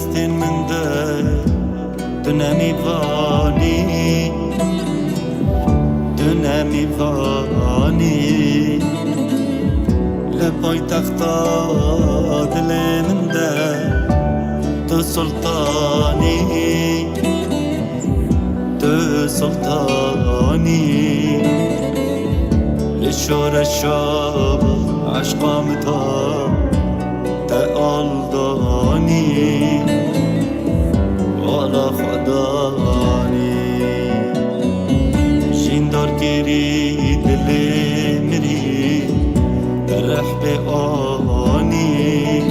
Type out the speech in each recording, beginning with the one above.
دستین من ده دنمی وانی لپای تختا دل من ده تو سلطانی لشورشا عشقام تعالدانی والا خدانی جیندار گیری دل مری درح به آنی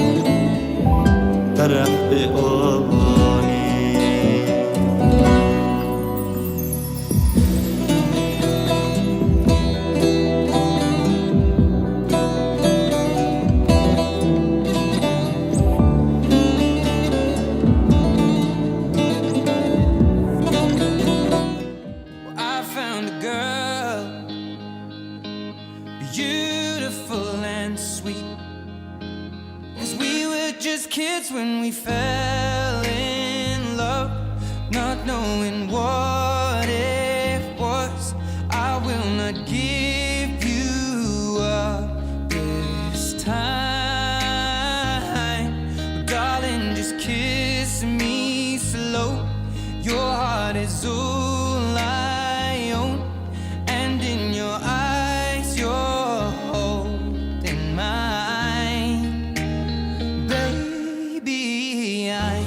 Beautiful and sweet, as we were just kids when we fell in love, not knowing what it was. I will not give you up this time, darling, just kiss me slow. Your heart is all I own, and in your eyes you're holding mine. Baby, I'm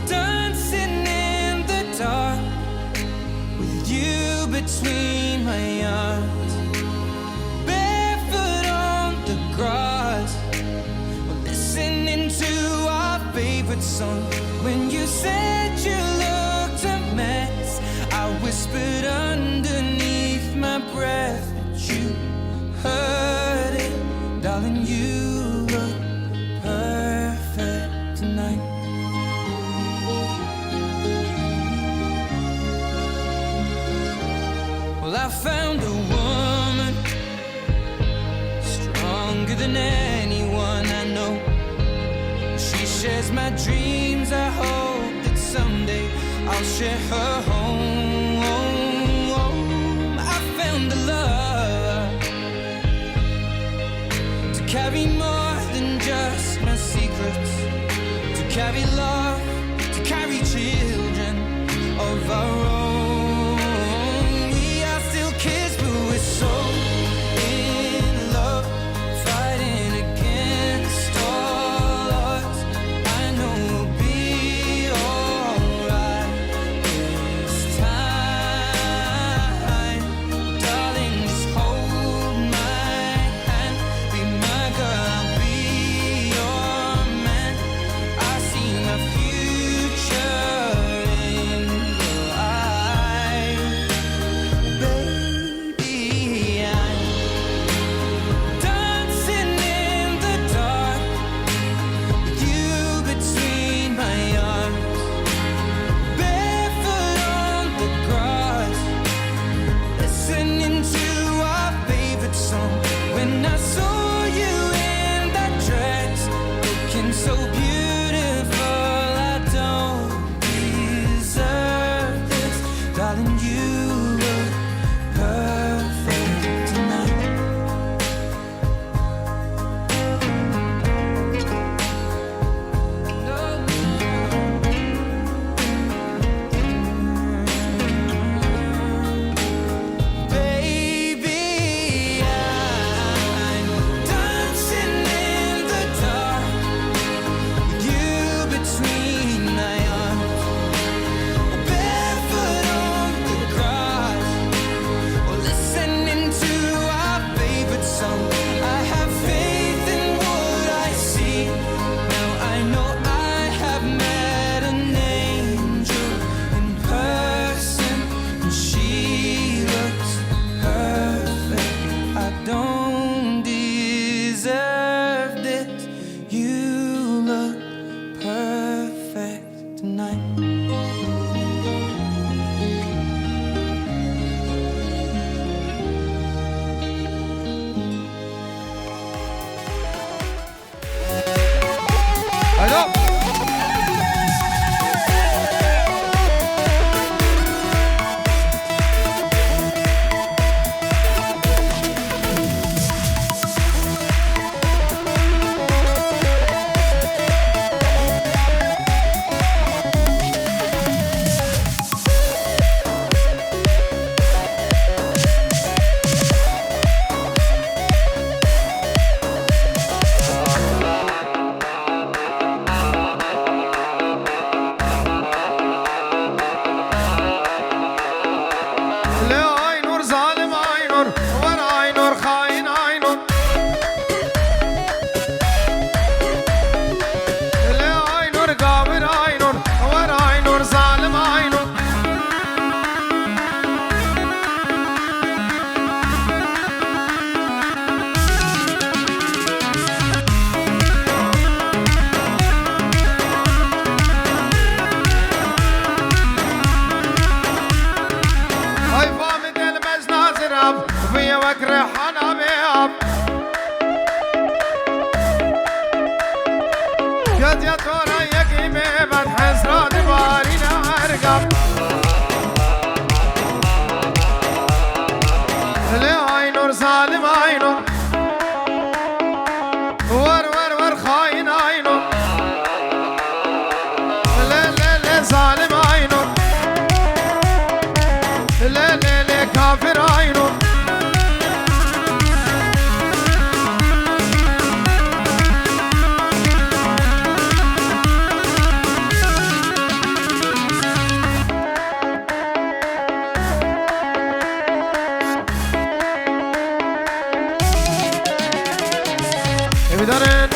dancing in the dark with you between my arms, barefoot on the grass, listening to our favorite song. When you said you looked a mess, I whispered underneath my breath, but you heard it, darling, you look perfect tonight. Well, I found a woman stronger than anyone I know. She shares my dreams. I hope that someday I'll share her home. I found a love to carry more than just my secrets, to carry love, to carry children of our own. We are still kids, but we're so in love, fighting against all odds. I know we'll be alright this time. Darling, just hold my hand, be my girl, I'll be your man. I see my future يا تورا يقيمي بعد حسرة دبارينا أرقب لي نور سالم عينو ور ور ور خاين عينو لي ظالم عينو لي كافر عينو بدارن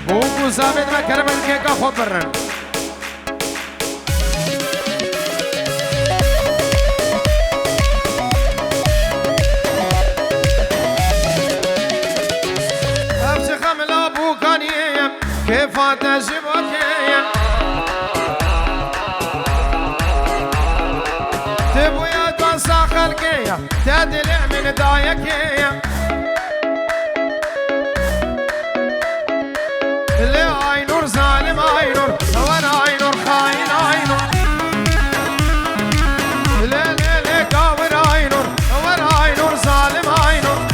بوكو ثابت ما كرمن كيكا خبرن أبسي خملا بوكانية كيف تجيبوكية تبو يا توسع خلقية تدلع من دايكية اللي عينور ظالم عينور وانا عينور خاين عينور لي كاور عينور وانا عينور ظالم عينور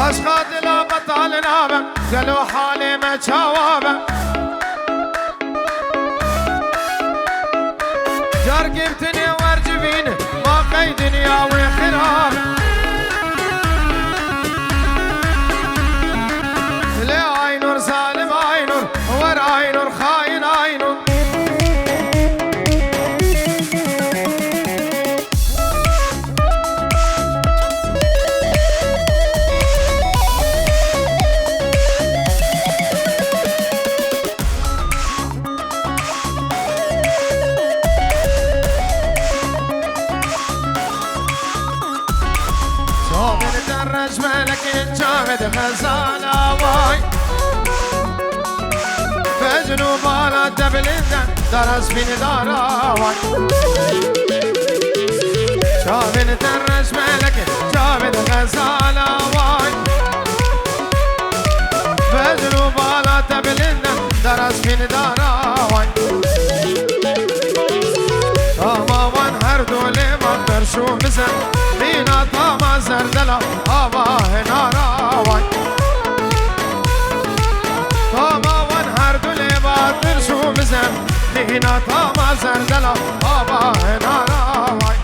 اشخاص لا بطل نابا قالوا حالي ما جوابا جرقبتني وارجبيني ما قي دنيا وخراب لي عينور ظالم عينور ور عينور خاين عينور جامد غزالة واي فجنوب على دبلندن درس بين دارا واي جامد درس ملك جامد غزالة واي فجنوب على دبلندن درس بين دارا واي تاما وان هر دولي مقدر شو مزن بينا تاما زردلا آبا هنارا واي تاما وان هر دولي مقدر شو مزن بينا تاما زردلا آبا هنارا واي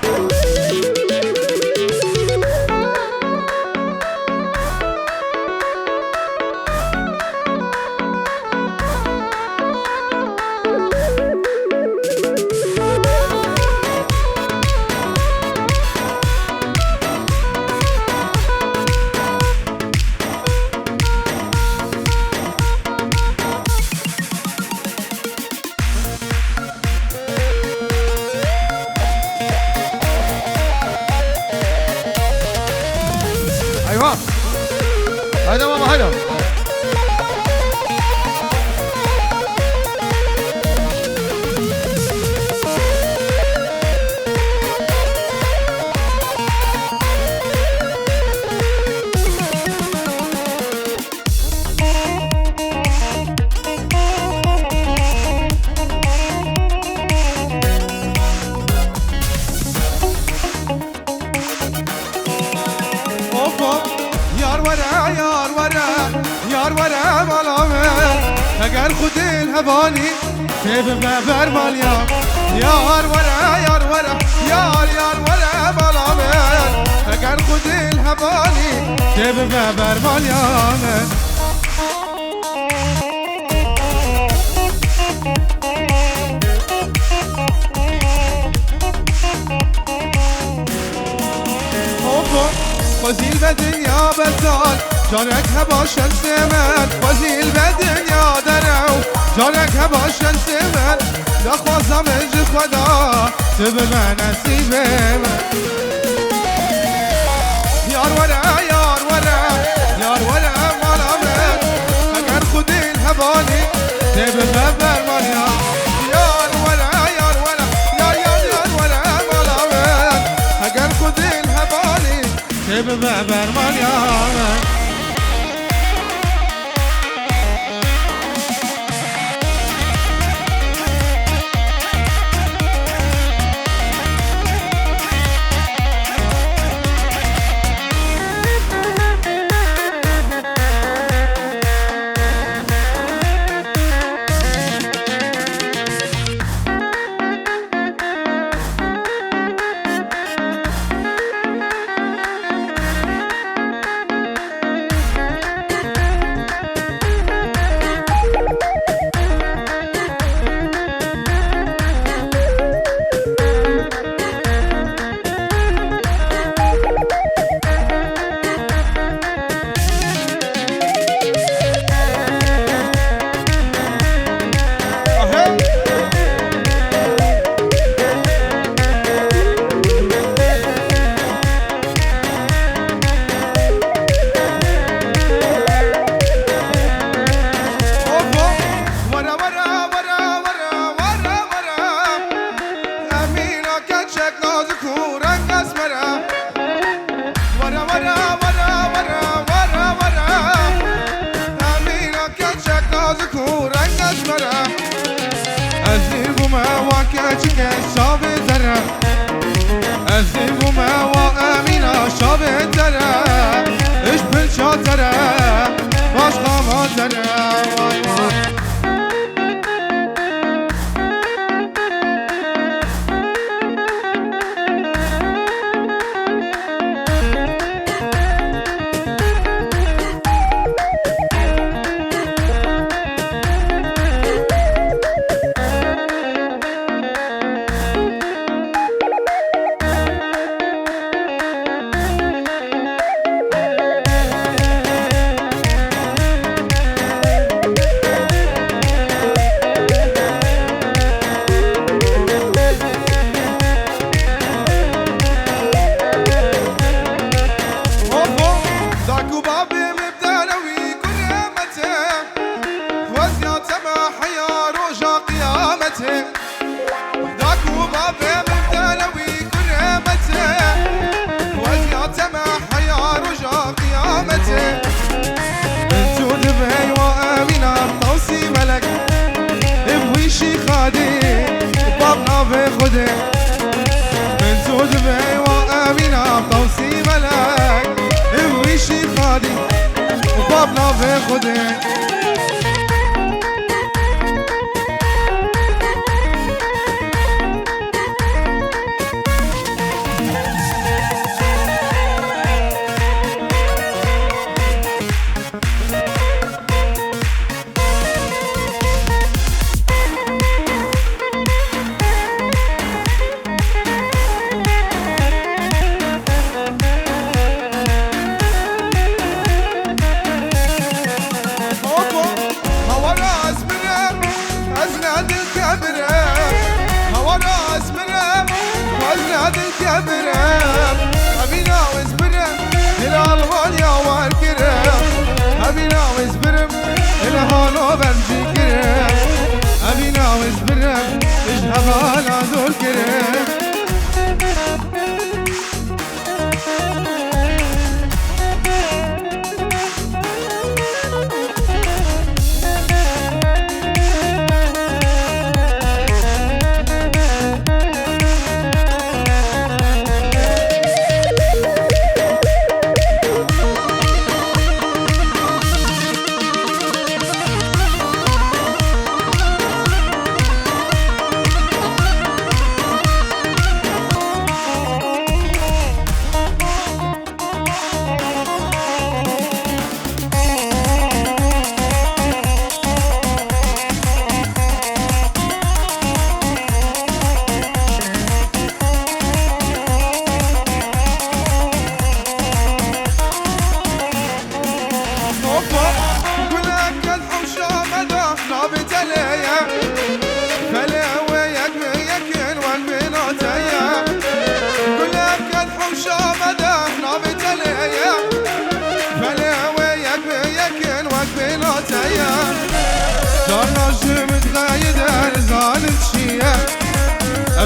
ايوه هيدا ماما هيدا یار ورا بالامه اگر خود الهبانی تب ببر مالیا یار ورا یار ورا بالامه اگر خود الهبانی تب ببر مالیا فضیل به دنیا بزال جانک هباشن سمن فضیل به دنیا درو جانک هباشن سمن نخوازم انج خدا تو به من نصیب من یار ورا مالا من اگر خود الهبانی تو به ببر مالیا یار ورا تب برمان یارم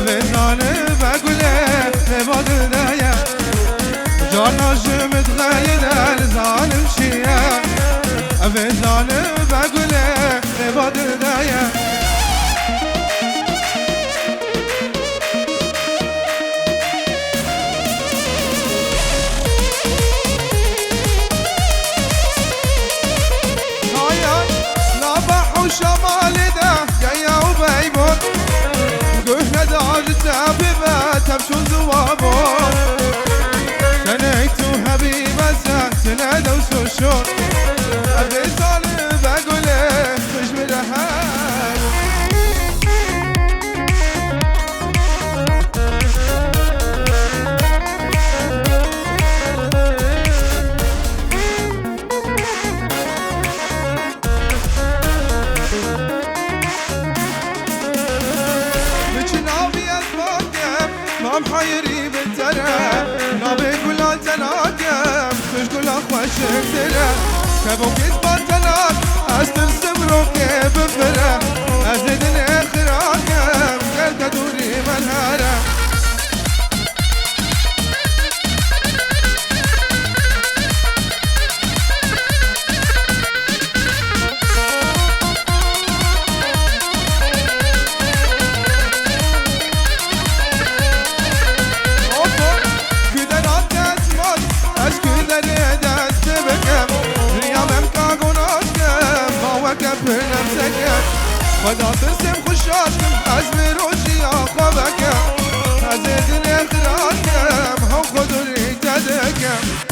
بزانه بگوله لباد دایا جانا افزان بقوله لباد دايه وشمال ده جاية وبيبون قهنا دار التاببة تمشون زوابون سنيت وحبيبة سنة دوسوشون أبي طالب أقوله مش بدهان محيري بالترى نابي كلها تناقم مش كلها خوشك ترى كبو كتبان تناق استرسم روكي بفرة ازيد الاخراقم قلت دوري منهارة خدا ترسم خوشاشم از میروشی یا خوابکم از دل اخراجم هم خودوری تدکم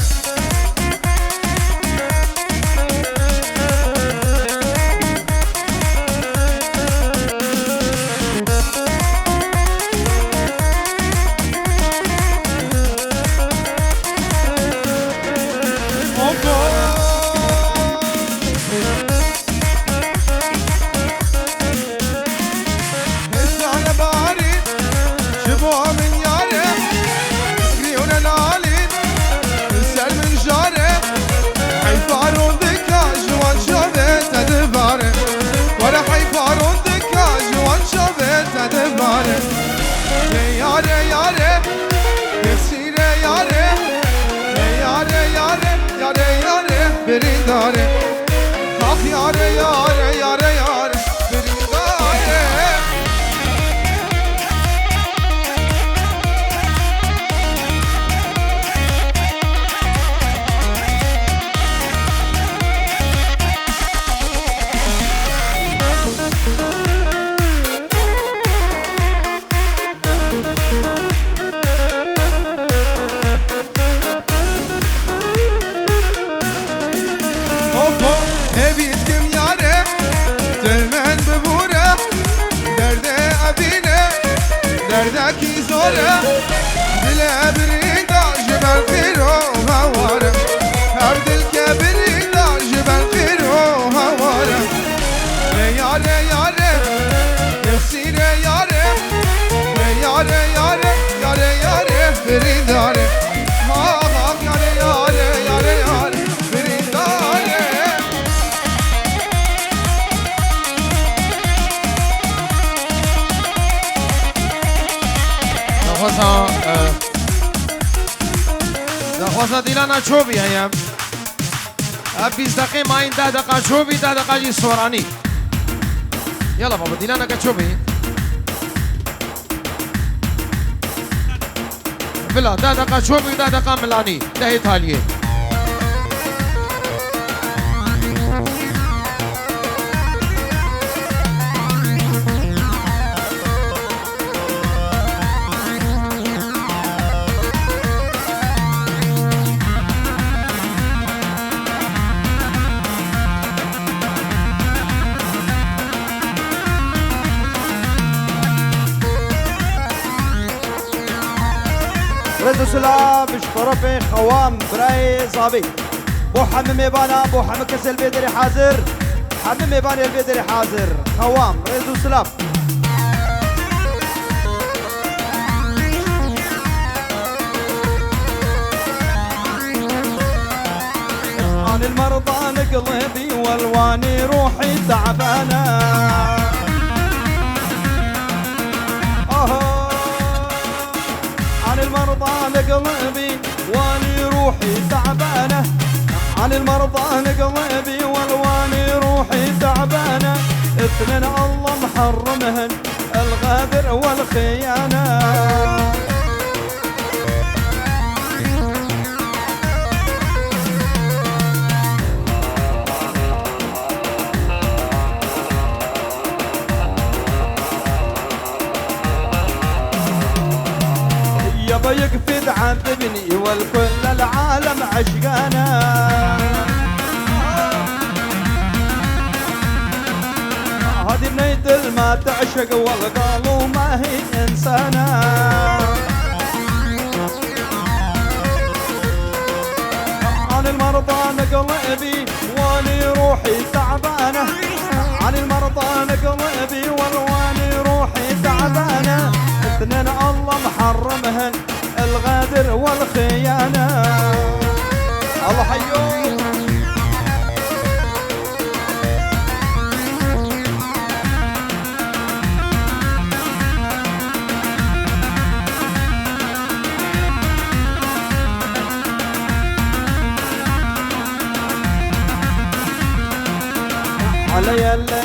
بريداري اخ ياري ياري ياري ياري بريداري دردکی زوره دل بریدا جبل خیرو هواره هر دل که بریدا جبل خیرو هواره یاره یاره یسیره یاره یاره یاره یاره یاره بریداره ها یاره یاره یاره یاره بریداره نخواستا دیلانا چوبی هیم 20 دقیقه ما این 10 دقیقه چوبی 10 دقیقه جی سورانی یلا بابا دیلانا که چوبی بلا 10 دقیقه چوبی 10 دقیقه ملانی 10 ایتالیه رد سلام بشطرف خوام براي صابي بو حمم يبانا بو حمم كسل بيدري حاضر حمم يبانا البيدري حاضر خوام رد سلام عن المرضى قلبي والواني روحي تعبانه المرضى لقلبي واني روحي تعبانه عن المرضى نقلبي والواني روحي تعبانة، اثنين الله محرمهن الغدر والخيانة. يابا يكفي تعذبني والكل العالم عشقانا. هذه بنيت ما تعشق والقالوا ما هي إنسانة. عن المرضى نقلبي واني روحي تعبانة، عن المرضى نقلبي والواني روحي تعبانة، اثنين الله محرمهن الغدر والخيانة. الله حيوك علي اللي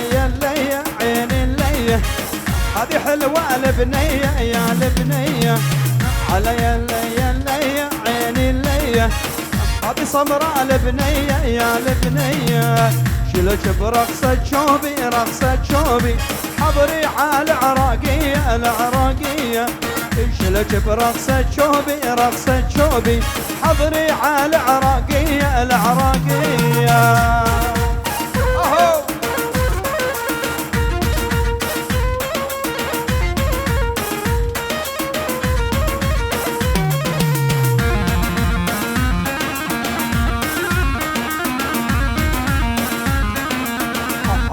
عيني اللي هذه حلوة البنية يا البنية. علي اللي عيني اللي هذه سمراء البنية يا البنية. شلك برقصة شوبي رقصة شوبي حضري على العراقية العراقية. شلك برقصة شوبي رقصة شوبي حضري على العراقية العراقية.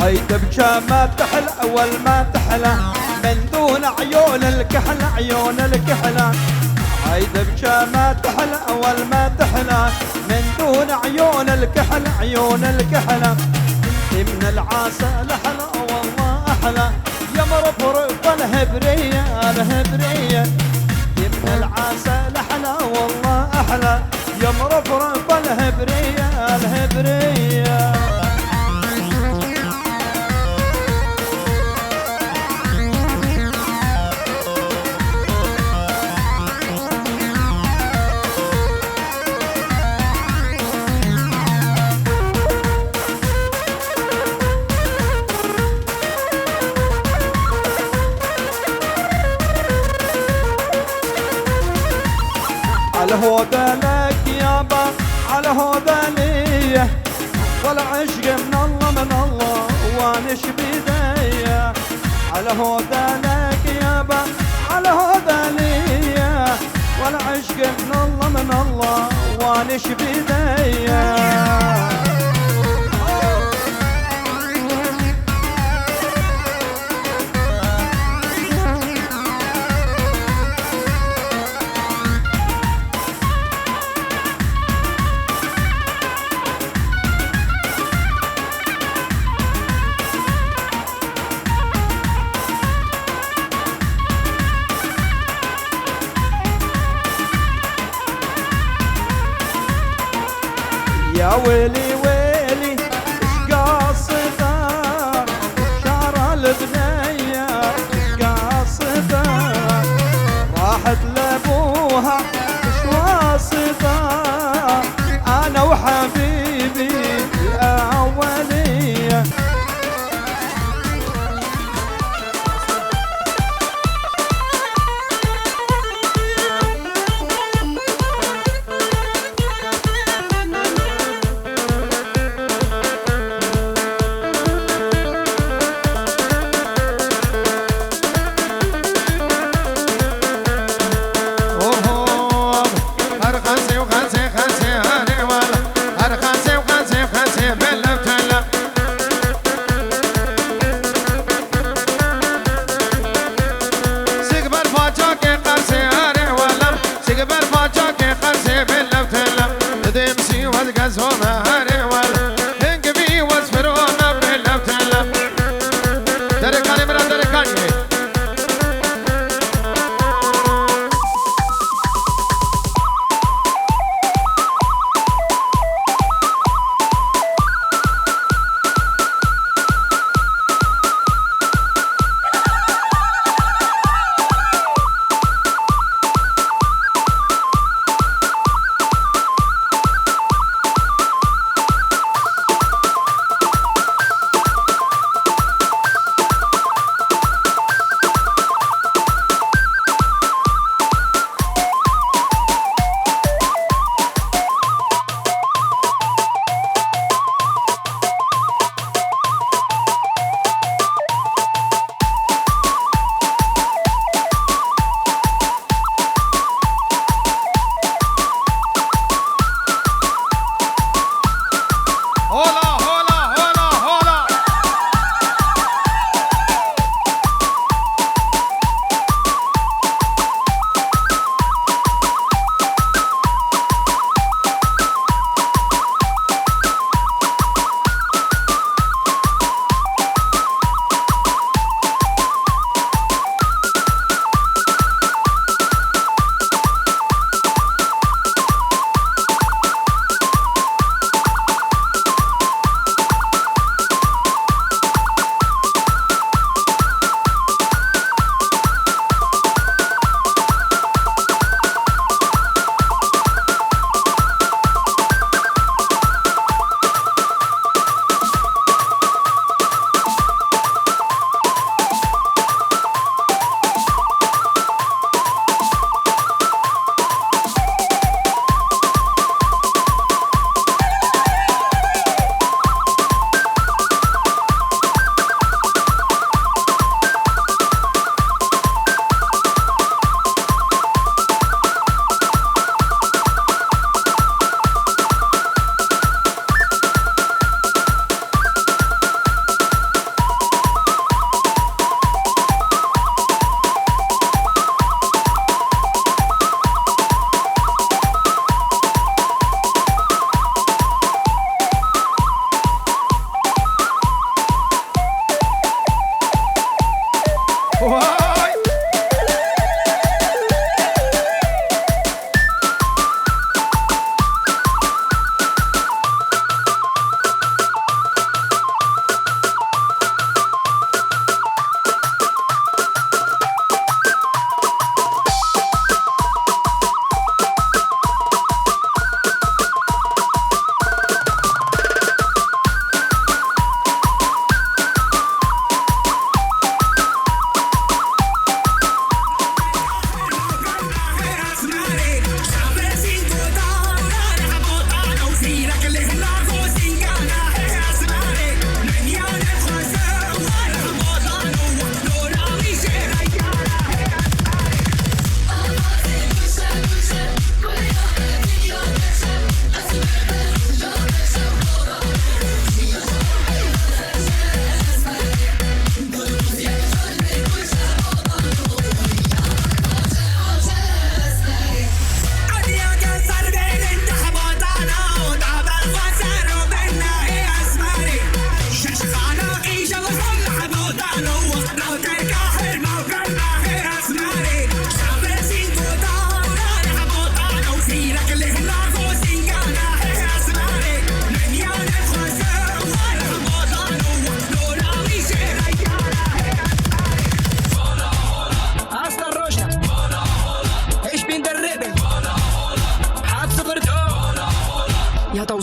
هاي تبكى ما تحلى أول ما تحلى من دون عيون الكحلة عيون الكحلة. هاي تبكى ما تحلى أول ما تحلى من دون عيون الكحلة عيون الكحلة. انت من العسل أحلى والله أحلى يا مرفرق الهبرية الهبرية. انت من العسل أحلى والله أحلى يا مرفرق الهبرية الهبرية. على هودا لك يابا على هودا لي والعشق من الله من الله وانش بيديا. على هودا لك يابا على هودا لي والعشق من الله من الله وانش بيديا. يا ويلي ويلي اش قاصده شعر البنيه اش قاصده راحت لابوها اش واصده انا وحبيبي الاوليه.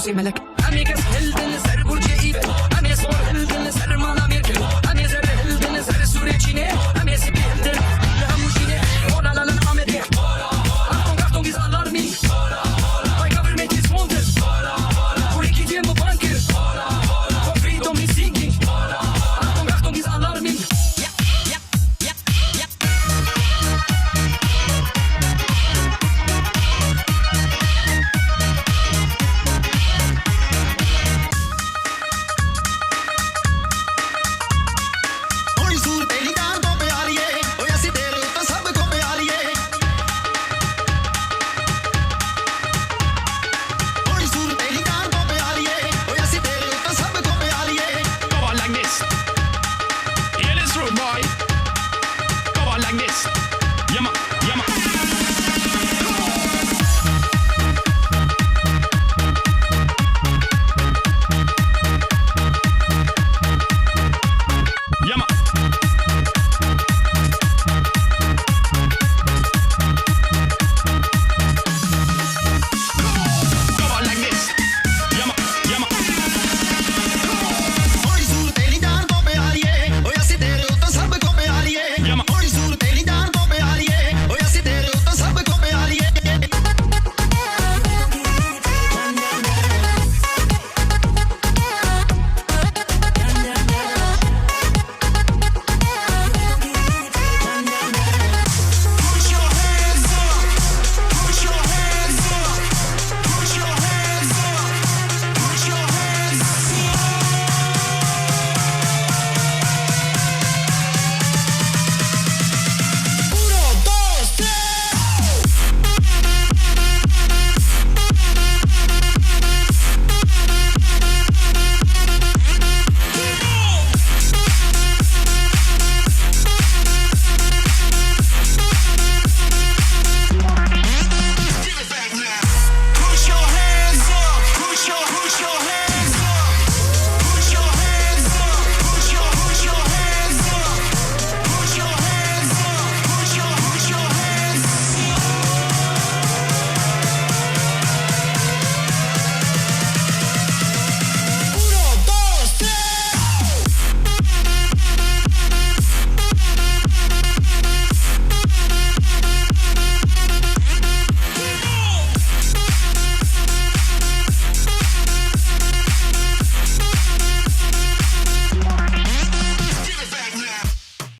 راسي ملك عمي